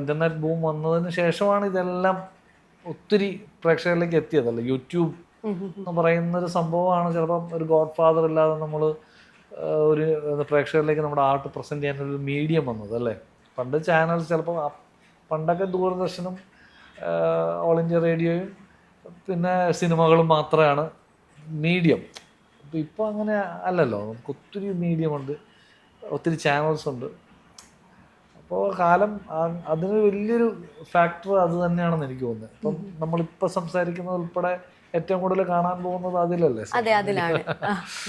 Internet boom വന്നതിന് ശേഷമാണ് ഇതെല്ലാം ഒത്തിരി പ്രേക്ഷകരിലേക്ക് എത്തിയതല്ല. യൂട്യൂബ് എന്ന് പറയുന്നൊരു സംഭവമാണ് ചിലപ്പം ഒരു ഗോഡ് ഫാദർ ഇല്ലാതെ നമ്മൾ ഒരു പ്രേക്ഷകരിലേക്ക് നമ്മുടെ ആർട്ട് പ്രസൻറ്റ് ചെയ്യാനൊരു മീഡിയം വന്നത് അല്ലേ. പണ്ട് ചാനൽസ് ചിലപ്പോൾ പണ്ടൊക്കെ ദൂരദർശനും ഓൾ ഇന്ത്യ റേഡിയോയും പിന്നെ സിനിമകളും മാത്രമാണ് മീഡിയം. അപ്പോൾ ഇപ്പോൾ അങ്ങനെ അല്ലല്ലോ, നമുക്ക് ഒത്തിരി മീഡിയമുണ്ട്, ഒത്തിരി ചാനൽസ് ഉണ്ട്. അപ്പോൾ കാലം അതിന് വലിയൊരു ഫാക്ടർ അത് തന്നെയാണെന്ന് എനിക്ക് തോന്നുന്നത്. ഇപ്പം നമ്മളിപ്പോൾ സംസാരിക്കുന്നത് ഉൾപ്പെടെ ഏറ്റവും കൂടുതൽ കാണാൻ പോകുന്നത് അതിലല്ലേ? അതെ, അതിലാണ്.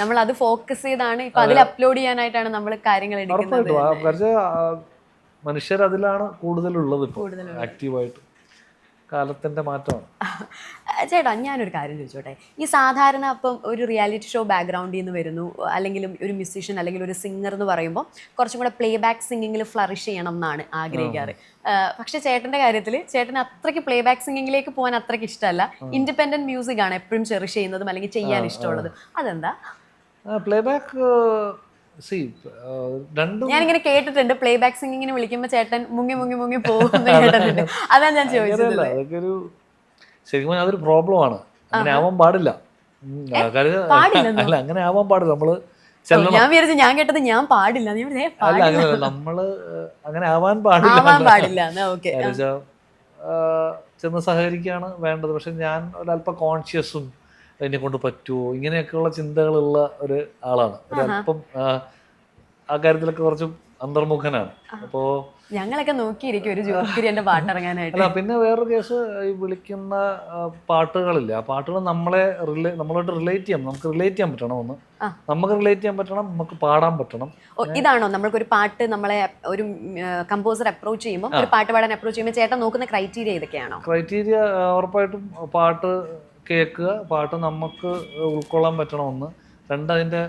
നമ്മൾ അത് ഫോക്കസ് ചെയ്താണ് ഇപ്പൊ അതിൽ അപ്ലോഡ് ചെയ്യാനായിട്ടാണ് നമ്മൾ കാര്യങ്ങൾ എടുക്കുന്നത്. മനുഷ്യർ അതിലാണ് കൂടുതലുള്ളത് ഇപ്പോൾ ആക്റ്റീവായിട്ട്. കാലത്തിന്റെ മാറ്റമാണ്. ചേട്ടാ, ഞാനൊരു കാര്യം ചോദിച്ചോട്ടെ. ഈ സാധാരണ അപ്പം ഒരു റിയാലിറ്റി ഷോ ബാക്ക്ഗ്രൗണ്ടിൽ നിന്ന് വരുന്നു, അല്ലെങ്കിൽ ഒരു മ്യൂസീഷ്യൻ അല്ലെങ്കിൽ ഒരു സിംഗർ എന്ന് പറയുമ്പോൾ കുറച്ചും കൂടെ പ്ലേ ബാക്ക് സിംഗിങ്ങിൽ ഫ്ലറിഷ് ചെയ്യണം എന്നാണ് ആഗ്രഹിക്കാറ്. പക്ഷെ ചേട്ടൻ്റെ കാര്യത്തിൽ ചേട്ടന് അത്രയ്ക്ക് പ്ലേ ബാക്ക് സിംഗിങ്ങിലേക്ക് പോകാൻ അത്രയ്ക്ക് ഇഷ്ടമല്ല, ഇൻഡിപെൻഡന്റ് മ്യൂസിക് ആണ് എപ്പോഴും ചെറിഷ് ചെയ്യുന്നതും അല്ലെങ്കിൽ ചെയ്യാൻ ഇഷ്ടമുള്ളത്. അതെന്താ? പ്ലേ ബാക്ക് ഞാനിങ്ങനെ കേട്ടിട്ടുണ്ട്, പ്ലേ ബാക്ക് സിംഗിങ്ങിന് വിളിക്കുമ്പോ ചേട്ടൻ മുങ്ങി മുങ്ങി മുങ്ങി പോകുന്ന കേട്ടിട്ടുണ്ട്. അതാ ഞാൻ ചോദിച്ചത്. അതൊക്കെ ഒരു ശരിക്കും അതൊരു പ്രോബ്ലമാണ്. അങ്ങനെ ആവാൻ പാടില്ല. അല്ല, അങ്ങനെ ആവാൻ പാടില്ല. നമ്മള് ഞാൻ വിചാരിച്ചു, ഞാൻ കേട്ടത് ഞാൻ പാടില്ല. അല്ല, അങ്ങനെ നമ്മള് അങ്ങനെ ആവാൻ പാടില്ല. ചെന്ന് സഹകരിക്കുകയാണ് വേണ്ടത്. പക്ഷെ ഞാൻ ഒരല്പം കോൺഷ്യസും അതിനെ കൊണ്ട് പറ്റുമോ ഇങ്ങനെയൊക്കെയുള്ള ചിന്തകളുള്ള ഒരു ആളാണ്. ഒരല്പം ആ കാര്യത്തിലൊക്കെ കുറച്ച് അന്തർമുഖനാണ്. അപ്പോൾ ഞങ്ങളൊക്കെ നോക്കിയിരിക്കും ഒരു ജോക്കിരിന്റെ പാട്ട് ഇറങ്ങാനായിട്ട്. അല്ല, പിന്നെ വേറൊരു കേസ്, ഈ വിളിക്കുന്ന പാട്ടുകളില്ല, ആ പാട്ടുകൾ നമ്മളോട്ട് റിലേറ്റ് ചെയ്യാം. നമുക്ക് റിലേറ്റ് ചെയ്യാൻ പറ്റണം. ഒന്ന് നമുക്ക് റിലേറ്റ് ചെയ്യാൻ പറ്റണം, നമുക്ക് പാടാൻ പറ്റണം. ഇതാണോ നമ്മൾക്കൊരു പാട്ട് നമ്മളെ ഒരു കമ്പോസർ അപ്രോച്ച് ചെയ്യുമ്പോൾ, ഒരു പാട്ട് പാടാൻ അപ്രോച്ച് ചെയ്യുമ്പോൾ ചേട്ടൻ നോക്കുന്ന ക്രൈറ്റീരിയ ഇതൊക്കെയാണോ? ക്രൈറ്റീരിയ ഉറപ്പായിട്ടും പാട്ട് കേൾക്കുക, പാട്ട് നമുക്ക് ഉൾക്കൊള്ളാൻ പറ്റണം ഒന്ന്. രണ്ട്,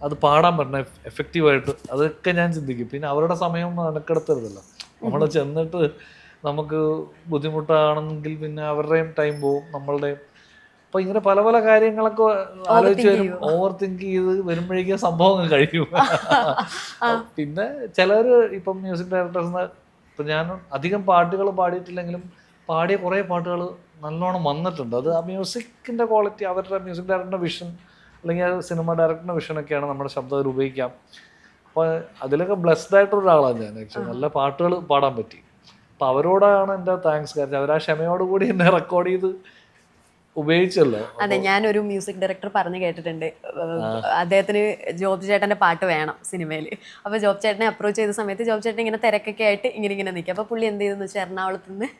അത് പാടാൻ പറ്റണം എഫക്റ്റീവായിട്ട്. അതൊക്കെ ഞാൻ ചിന്തിക്കും. പിന്നെ അവരുടെ സമയം മെനക്കെടുത്തരുതല്ലോ. നമ്മൾ ചെന്നിട്ട് നമുക്ക് ബുദ്ധിമുട്ടാണെങ്കിൽ പിന്നെ അവരുടെയും ടൈം പോവും, നമ്മളുടെയും. അപ്പോൾ ഇങ്ങനെ പല പല കാര്യങ്ങളൊക്കെ ആലോചിച്ച് വരും, ഓവർ തിങ്ക് ചെയ്ത് വരുമ്പോഴേക്കും സംഭവം കഴിയും. പിന്നെ ചിലർ ഇപ്പം മ്യൂസിക് ഡയറക്ടേഴ്സിന്, ഇപ്പം ഞാൻ അധികം പാട്ടുകൾ പാടിയിട്ടില്ലെങ്കിലും പാടിയ കുറേ പാട്ടുകൾ നല്ലോണം വന്നിട്ടുണ്ട്. അത് ആ മ്യൂസിക്കിൻ്റെ ക്വാളിറ്റി, അവരുടെ മ്യൂസിക് ഡയറക്ടറിൻ്റെ വിഷൻ അല്ലെങ്കിൽ സിനിമ ഡയറക്ടറിൻ്റെ വിഷനൊക്കെയാണ് നമ്മുടെ ശബ്ദത്തിൽ ഉപയോഗിക്കാം. അപ്പോൾ അതിലൊക്കെ ബ്ലെസ്ഡ് ആയിട്ടുള്ള ഒരാളാണ് ഞാൻ. ആക്ച്വലി നല്ല പാട്ടുകൾ പാടാൻ പറ്റി. അപ്പോൾ അവരോടാണ് എൻ്റെ താങ്ക്സ്. കാരണം അവർ ആ ക്ഷമയോടുകൂടി എന്നെ റെക്കോർഡ് ചെയ്ത് ഉപയോഗിച്ചല്ലോ. അതെ, ഞാനൊരു മ്യൂസിക് ഡയറക്ടർ പറഞ്ഞു കേട്ടിട്ടുണ്ട്, അദ്ദേഹത്തിന് ജോബ് ചേട്ടൻ്റെ പാട്ട് വേണം സിനിമയിൽ. അപ്പോൾ ജോബ് ചേട്ടനെ അപ്രോച്ച് ചെയ്ത സമയത്ത് ജോബ് ചേട്ടൻ ഇങ്ങനെ തിരക്കൊക്കെ ആയിട്ട് ഇങ്ങനെ നിൽക്കുക. അപ്പോൾ പുള്ളി എന്ത് ചെയ്തെന്ന് വെച്ചാൽ എറണാകുളത്ത് നിന്ന്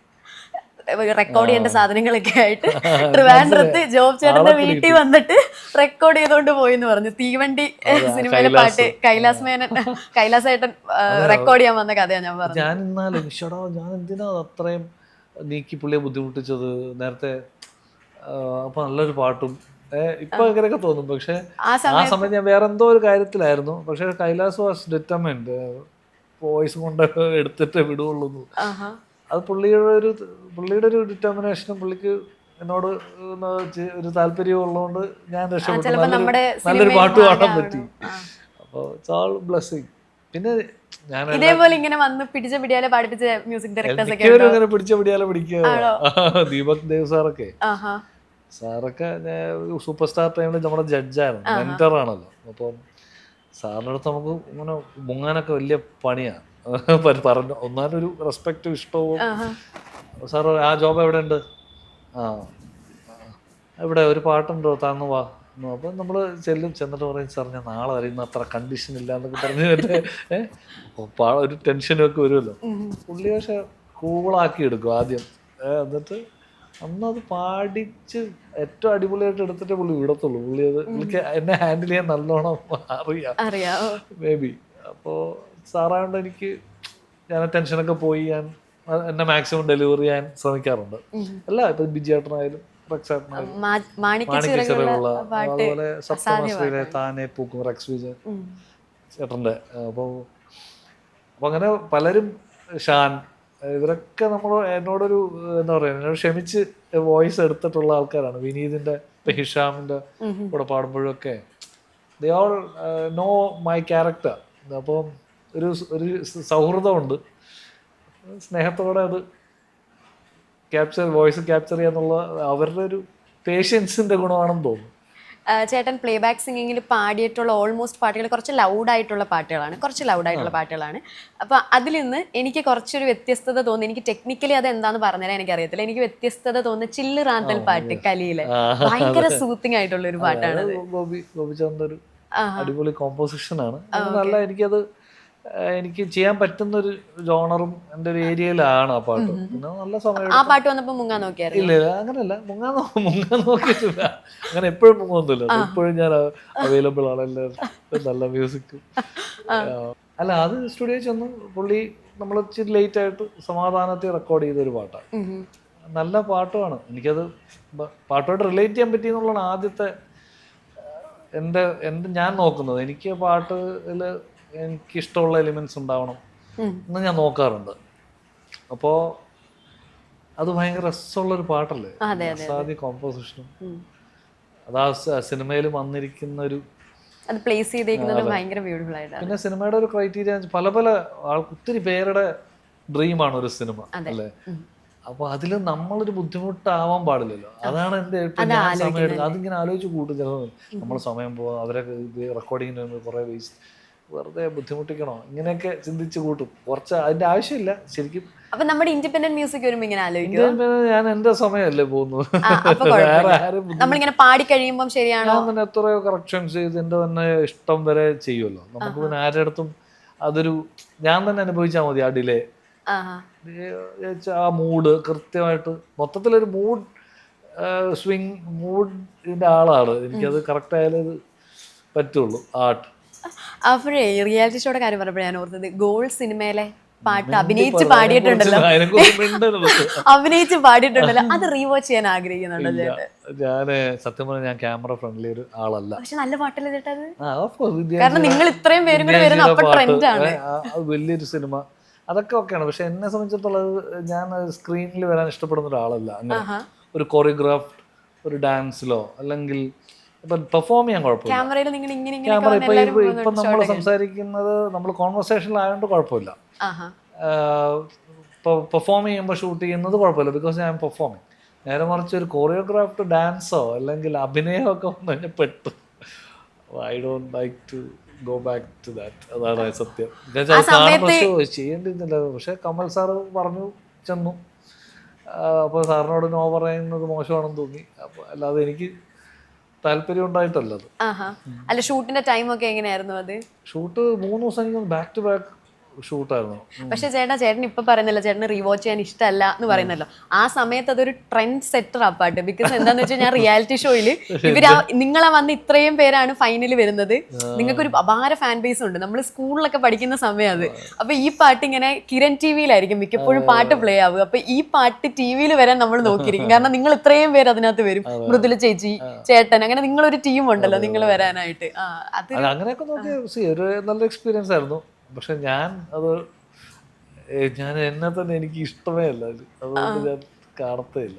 റെക്കോർഡ് ചെയ്യേണ്ട സാധനങ്ങളൊക്കെ ആയിട്ട് ട്രിവാൻഡ്രത്ത് ജോബ് ചേട്ടന്റെ വീട്ടിൽ വന്നിട്ട് റെക്കോർഡ് ചെയ്തോണ്ട് പോയി എന്ന് പറഞ്ഞു. തീവണ്ടി സിനിമയിലെ പാട്ട് കൈലാസേട്ടൻ റെക്കോർഡ് ചെയ്യാൻ വന്ന കഥയാണ് ഞാൻ പറഞ്ഞത്. ഞാൻ എന്നാലും ഞാൻ എന്തിനാ അത്രയും നീക്കി പുള്ളിയെ ബുദ്ധിമുട്ടിച്ചത് നേരത്തെ. അപ്പൊ നല്ലൊരു പാട്ടും ഇപ്പൊ അങ്ങനെയൊക്കെ തോന്നും. പക്ഷെ ആ സമയത്ത് ഞാൻ വേറെ എന്തോ ഒരു കാര്യത്തിലായിരുന്നു. പക്ഷെ കൈലാസ് വാസ് ഡിറ്റർമൈൻഡ്, വോയിസ് കൊണ്ട് എടുത്തിട്ട് വിടുള്ളൂ. അത് പുള്ളിയുടെ ഒരു ഡിറ്റർമിനേഷനും പുള്ളിക്ക് എന്നോട് ഒരു താല്പര്യം ഉള്ളതുകൊണ്ട് ഞാൻ രക്ഷപ്പെട്ടു. നല്ലൊരു പാട്ട് പാടാൻ പറ്റി. അപ്പോൾ ഇറ്റ്സ് ഓൾ ബ്ലെസ്സിങ്. പിന്നെ ഞാൻ ഇതേപോലെ ഇങ്ങനെ വന്ന് പിടിച്ച പിടിയാലെ പാടിപ്പിച്ച മ്യൂസിക് ഡയറക്ടേഴ്സ് ഒക്കെ ഇങ്ങനെ പിടിച്ച പിടിയാലെ പിടിക്കുക. ദീപക് ദേവ് സാറൊക്കെ സൂപ്പർ സ്റ്റാർ ടൈമിൽ നമ്മുടെ ജഡ്ജായിരുന്നു, മെന്ററാണല്ലോ. അപ്പം സാറിൻ്റെ അടുത്ത് നമുക്ക് ഇങ്ങനെ മുങ്ങാനൊക്കെ വലിയ പണിയാണ്. പറഞ്ഞു ഒന്നാലൊരു റെസ്പെക്റ്റും ഇഷ്ടവും. സാർ ആ ജോബ് എവിടെ ഉണ്ട്? ഇവിടെ ഒരു പാട്ടുണ്ടോ, താന്ന് വാ. അപ്പം നമ്മൾ ചെന്നിട്ട് പറയും, സാർ ഞാൻ നാളെ വരും, അത്ര കണ്ടീഷൻ ഇല്ല എന്നൊക്കെ പറഞ്ഞ് ഒരു ടെൻഷനൊക്കെ വരുമല്ലോ. പുള്ളി പക്ഷെ കൂളാക്കി എടുക്കും ആദ്യം. എന്നിട്ട് അന്നത് പാടിച്ച് ഏറ്റവും അടിപൊളിയായിട്ട് എടുത്തിട്ടേ പുള്ളി വിടത്തുള്ളൂ. പുള്ളിക്ക് എന്നെ ഹാൻഡിൽ ചെയ്യാൻ നല്ലോണം അറിയാം മേ ബി. അപ്പോൾ സാറായതുകൊണ്ട് എനിക്ക് ഞാൻ ടെൻഷനൊക്കെ പോയി ഞാൻ എന്നെ മാക്സിമം ഡെലിവറി ചെയ്യാൻ ശ്രമിക്കാറുണ്ട്. അല്ല, ഇപ്പം ബിജിയേട്ടനായാലും റെക്സേട്ടനായാലും മാണിക്കച്ചിറയുള്ള, അതുപോലെ സപ്തമാശ്രീയിലെ താനെ പൂക്കും റെക്സ് വിജയൻ ചേട്ടൻ്റെ. അപ്പോൾ അങ്ങനെ പലരും, ഷാൻ, ഇവരൊക്കെ എന്നോടൊരു എന്താ പറയുക, എന്നോട് ക്ഷമിച്ച് വോയിസ് എടുത്തിട്ടുള്ള ആൾക്കാരാണ്. വിനീതിൻ്റെ, ഹിഷാമിൻ്റെ കൂടെ പാടുമ്പോഴൊക്കെ they all know my character. അപ്പം ഒരു സൗഹൃദമുണ്ട്. സ്നേഹത്തോടെ അത് വോയിസ് ക്യാപ്ചർ ചെയ്യാന്നുള്ള അവരുടെ ഒരു പേഷ്യൻസിന്റെ ഗുണമാണെന്ന് തോന്നുന്നു. ചേട്ടൻ പ്ലേ ബാക്ക് സിംഗിങ്ങിൽ പാടിയിട്ടുള്ള ഓൾമോസ്റ്റ് പാട്ടുകൾ കുറച്ച് ലൗഡായിട്ടുള്ള പാട്ടുകളാണ്. അപ്പോൾ അതിൽ നിന്ന് എനിക്ക് കുറച്ചൊരു വ്യത്യസ്തത തോന്നി. എനിക്ക് ടെക്നിക്കലി അത് എന്താണെന്ന് പറഞ്ഞുതരാൻ എനിക്കറിയത്തില്ല. എനിക്ക് വ്യത്യസ്തത തോന്നുന്ന ചില്ല് റാന്തൽ പാട്ട് കലിയിലെ ഭയങ്കര സൂത്തിങ് ആയിട്ടുള്ള ഒരു പാട്ടാണ്. ഗോപിചന്ദ് ഒരു അടിപൊളി കോമ്പോസിഷൻ ആണ്. നല്ല എനിക്ക് ചെയ്യാൻ പറ്റുന്ന ഒരു ജോണറും എൻ്റെ ഒരു ഏരിയയിലാണ് ആ പാട്ട്. പിന്നെ നല്ല സമയം ആ പാട്ട് വന്നപ്പോ മുങ്ങാൻ നോക്കിയായിരുന്നു? ഇല്ല, അങ്ങനെയല്ല, മുങ്ങാൻ നോക്കിയിട്ടില്ല. അങ്ങനെ എപ്പോഴും മുങ്ങൊന്നുമില്ല. എപ്പോഴും ഞാൻ അവൈലബിൾ ആണ്. നല്ല മ്യൂസിക് അല്ല, അത് സ്റ്റുഡിയോ ചെന്ന് പുള്ളി നമ്മൾ ഇച്ചിരി ലേറ്റ് ആയിട്ട് സമാധാനത്തിൽ റെക്കോർഡ് ചെയ്തൊരു പാട്ടാണ്. നല്ല പാട്ടുമാണ്. എനിക്കത് പാട്ടുമായിട്ട് റിലേറ്റ് ചെയ്യാൻ പറ്റിയെന്നുള്ളതാണ് ആദ്യത്തെ ഞാൻ നോക്കുന്നത്. എനിക്ക് പാട്ടിൽ എനിക്കിഷ്ടമുള്ള എലിമെന്റ്സ് ഉണ്ടാവണം എന്ന് ഞാൻ നോക്കാറുണ്ട്. അപ്പോൾ അത് ഭയങ്കര രസമുള്ളൊരു പാട്ടല്ലേ, അസാധ്യ കോമ്പോസിഷനും. അത് ആ സിനിമയിൽ വന്നിരിക്കുന്ന ഒരു അത് പ്ലേസ് ചെയ്തേക്കുന്നത് ഭയങ്കര ബ്യൂട്ടിഫുൾ ആയിട്ടാണ്. പിന്നെ സിനിമയുടെ ഒരു ക്രൈറ്റീരിയ പല ഒത്തിരി പേരുടെ ഡ്രീമാണ് ഒരു സിനിമ അല്ലേ. അപ്പൊ അതിൽ നമ്മളൊരു ബുദ്ധിമുട്ടാവാൻ പാടില്ലല്ലോ. അതാണ് എൻ്റെ ഏറ്റവും സമയം എടുക്കുക. അതിങ്ങനെ ആലോചിച്ച് കൂട്ടും. ചിലപ്പോൾ നമ്മൾ സമയം പോവാം, അവരെ റെക്കോർഡിങ്ങിന് കുറേ വെറുതെ ബുദ്ധിമുട്ടിക്കണോ ഇങ്ങനെയൊക്കെ ചിന്തിച്ച് കൂട്ടും. കുറച്ച് അതിന്റെ ആവശ്യമില്ല ശരിക്കും. അപ്പൊ നമ്മുടെ ഇൻഡിപെൻഡന്റ് മ്യൂസിക് വരുമ്പോൾ ഇങ്ങനെ ആലോചിക്കും, ഞാൻ എന്റെ സമയമല്ലേ പോകുന്നു, നമ്മളിങ്ങനെ പാടി കഴിയുമ്പോൾ ശരിയാണോ, ഞാൻ തന്നെ എത്രയോ കറക്ഷൻസ് ചെയ്ത് എന്റെ തന്നെ ഇഷ്ടം വരെ ചെയ്യുമല്ലോ. നമുക്ക് പിന്നെ ആരുടെ അടുത്തും അതൊരു ഞാൻ തന്നെ അനുഭവിച്ചാൽ മതി. ആ ഡിലേ, ആ മൂഡ് കൃത്യമായിട്ട് മൊത്തത്തിലൊരു മൂഡിന്റെ ആളാണ്. എനിക്കത് കറക്റ്റ് ആയാലേ ഇത് പറ്റുള്ളൂ. ആർട്ട് അപ്പോഴേ റിയാലിറ്റി ഷോയുടെ കാര്യം പറഞ്ഞപ്പോൾ ഞാൻ ഓർത്തത് ഗോൾ സിനിമയിലെ പാട്ട് അഭിനയിച്ച് പാടിയിട്ടുണ്ടല്ലോ, അത് റീവാച്ച് ചെയ്യാൻ ആഗ്രഹിക്കുന്നുണ്ടോ ചേട്ടൻ? ഞാന് സത്യം പറഞ്ഞാൽ ഞാൻ ക്യാമറ ഫ്രണ്ട്ലി ഒരു ആളല്ല. പക്ഷെ നല്ല പാട്ടല്ലേ ചേട്ടാ അത്? കാരണം നിങ്ങൾ ഇത്രയും പേരും കൂടെ വരുന്ന അപ്പൊ ട്രെൻഡാണ്. വലിയൊരു സിനിമ അതൊക്കെ ഒക്കെയാണ്. പക്ഷെ എന്നെ സംബന്ധിച്ചിടത്തോളം ഞാൻ സ്ക്രീനിൽ വരാൻ ഇഷ്ടപ്പെടുന്ന ഒരാളല്ല. അങ്ങനെ ഒരു കൊറിയോഗ്രാഫ് ഒരു ഡാൻസിലോ അല്ലെങ്കിൽ പെർഫോം ചെയ്യാൻ കുഴപ്പമില്ല. ക്യാമറ ഇപ്പൊ നമ്മൾ സംസാരിക്കുന്നത് നമ്മൾ കോൺവെർസേഷനിലായതുകൊണ്ട് കുഴപ്പമില്ല. പെർഫോം ചെയ്യുമ്പോൾ ഷൂട്ട് ചെയ്യുന്നത് കുഴപ്പമില്ല, ബിക്കോസ് ഞാൻ പെർഫോമിങ്. നേരെ മറിച്ച് ഒരു കൊറിയോഗ്രാഫ്ഡ് ഡാൻസോ അല്ലെങ്കിൽ അഭിനയമോ ഒക്കെ വന്നു കഴിഞ്ഞാൽ പെട്ടു. I don't like to go back to that. അതാണ് സത്യം. ചെയ്യേണ്ടിയിരുന്നില്ല. പക്ഷെ കമൽ സാറ് പറഞ്ഞു ചെന്നു. അപ്പോൾ സാറിനോട് നോ പറയുന്നത് മോശമാണെന്ന് തോന്നി. അപ്പോൾ അല്ലാതെ എനിക്ക് താല്പര്യം ഉണ്ടായിട്ടല്ലത്. അല്ല, ഷൂട്ടിന്റെ ടൈം ഒക്കെ എങ്ങനെയായിരുന്നു? അത് ഷൂട്ട് 3 ദിവസം എനിക്ക് ബാക്ക് ടു ബാക്ക് ഷൂട്ടായിരുന്നു. പക്ഷെ ചേട്ടൻ ഇപ്പൊ പറയുന്നല്ലോ ചേട്ടന് റീവാച്ച് ചെയ്യാൻ ഇഷ്ടമല്ല എന്ന് പറയുന്നല്ലോ. ആ സമയത്ത് അതൊരു ട്രെൻഡ് സെറ്റർ ആ പാട്ട്. ബിക്കോസ് എന്താന്ന് വെച്ചാൽ ഞാൻ റിയാലിറ്റി ഷോയില് നിങ്ങളെ വന്ന് ഇത്രയും പേരാണ് ഫൈനൽ വരുന്നത്, നിങ്ങൾക്കൊരു അപാര ഫാൻ ബേസ് ഉണ്ട്. നമ്മൾ സ്കൂളിലൊക്കെ പഠിക്കുന്ന സമയം അത്. അപ്പൊ ഈ പാട്ട് ഇങ്ങനെ കിരൺ ടിവിയിലായിരിക്കും മിക്കപ്പോഴും പാട്ട് പ്ലേ ആവുക. അപ്പൊ ഈ പാട്ട് ടിവിയിൽ വരാൻ നമ്മൾ നോക്കിയിരിക്കും. കാരണം നിങ്ങൾ ഇത്രയും പേര് അതിനകത്ത് വരും. മൃദുല ചേച്ചി, ചേട്ടൻ, അങ്ങനെ നിങ്ങളൊരു ടീം ഉണ്ടല്ലോ നിങ്ങൾ വരാനായിട്ട്. അങ്ങനെയൊക്കെ നോക്കിയ ഒരു നല്ല എക്സ്പീരിയൻസ് ആയിരുന്നു. പക്ഷെ ഞാൻ എന്നെ തന്നെ എനിക്ക് ഇഷ്ടമേ അല്ല. അതുകൊണ്ട് ഞാൻ കാണത്തേ ഇല്ല.